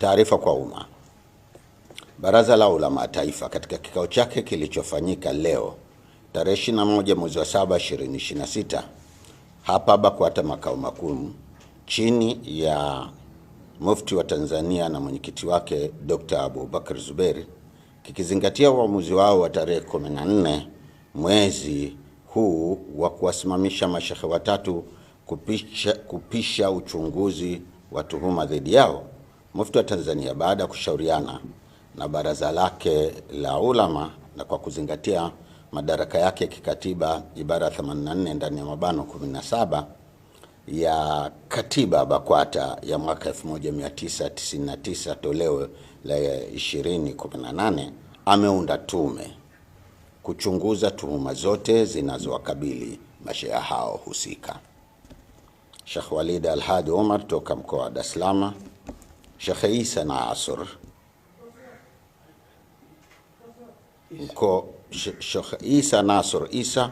Taarifa kwa umma. Baraza la Ulama Taifa katika kikao chake kilichofanyika leo tarehe 21 mwezi wa 7 2026 hapa BAKWATA makao makuu chini ya Mufti wa Tanzania na mwenyekiti wake Dr. Abubakar Zuberi, kikizingatia uamuzi wao wa tarehe 14 mwezi huu wa kuwasimamisha mashehe watatu kupisha uchunguzi wa tuhuma dhidi yao. Mufti wa Tanzania, baada ya kushauriana na baraza lake la ulama na kwa kuzingatia madaraka yake kikatiba ibara 84 ndani ya mabano 17 ya katiba BAKWATA ya mwaka 1999 toleo la 2018, ameunda tume kuchunguza tuhuma zote zinazowakabili mashehe hao husika. Sheikh Walid Al-Hadi Omar toka mkoa wa Dar es Salaam, Sheikh Isa Nasr Sheikh Isa Nasr Isa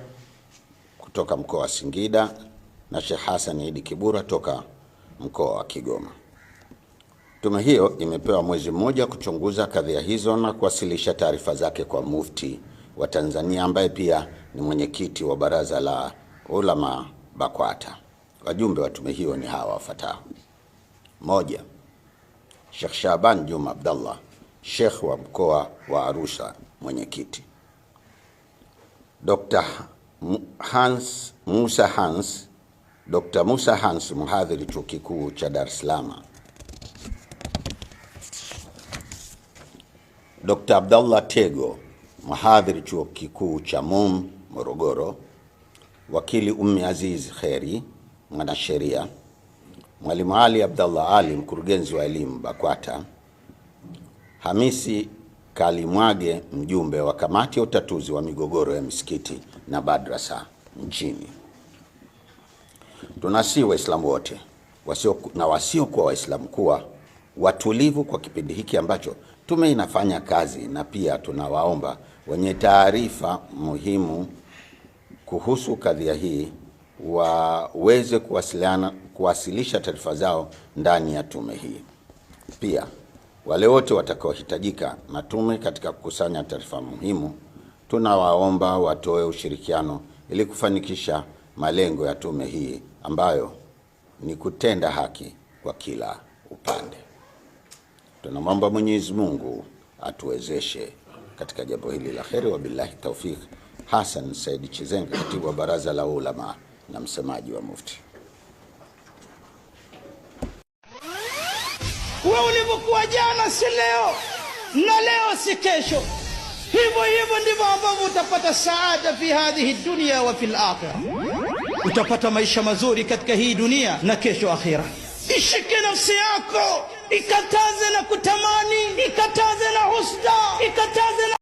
kutoka mkoa wa Singida na Sheikh Hassan Idi Kibura toka mkoa wa Kigoma. Tume hiyo imepewa mwezi mmoja kuchunguza kadhia hizo na kuwasilisha taarifa zake kwa Mufti wa Tanzania ambaye pia ni mwenyekiti wa baraza la ulama BAKWATA. Wajumbe wa tume hiyo ni hawa wafuatao: 1. Sheikh Shaban Juma Abdallah, Sheikh wa mkoa wa Arusha, mwenyekiti. Dr. Musa Hans, mhadhiri chuo kikuu cha Dar es Salaam. Dr. Abdallah Tego, mhadhiri chuo kikuu cha Morogoro. Wakili Ummi Aziz Kheri, mwanasheria. Mwalimu Ali Abdallah Ali, mkurugenzi wa elimu BAKWATA. Hamisi Kalimwage, mjumbe wa kamati ya utatuzi wa migogoro ya misikiti na madrasa nchini. Tunasihi Waislamu wote wasiokuwa Waislamu kuwa watulivu kwa kipindi hiki ambacho tume inafanya kazi, na pia tunawaomba wenye taarifa muhimu kuhusu kadhia hii waweze kuwasilisha taarifa zao ndani ya tume hii. Pia wale wote watakaohitajika na tume katika kukusanya taarifa muhimu, tunawaomba watoe ushirikiano ili kufanikisha malengo ya tume hii ambayo ni kutenda haki kwa kila upande. Tunamwomba Mwenyezi Mungu atuwezeshe katika jambo hili la kheri. Wabillahi tawfiq. Hassan Said Chizenga, katibu wa baraza la ulama na msemaji wa Mufti. Wewe ulivyokuwa jana si leo, na leo si kesho. Hivyo ndivyo ambavyo utapata saada fi hadhihi dunya wa fil akhirah. Utapata maisha mazuri katika hii dunia na kesho akhira. Ishike nafsi yako, ikataze na kutamani, ikataze na husda, ikataze na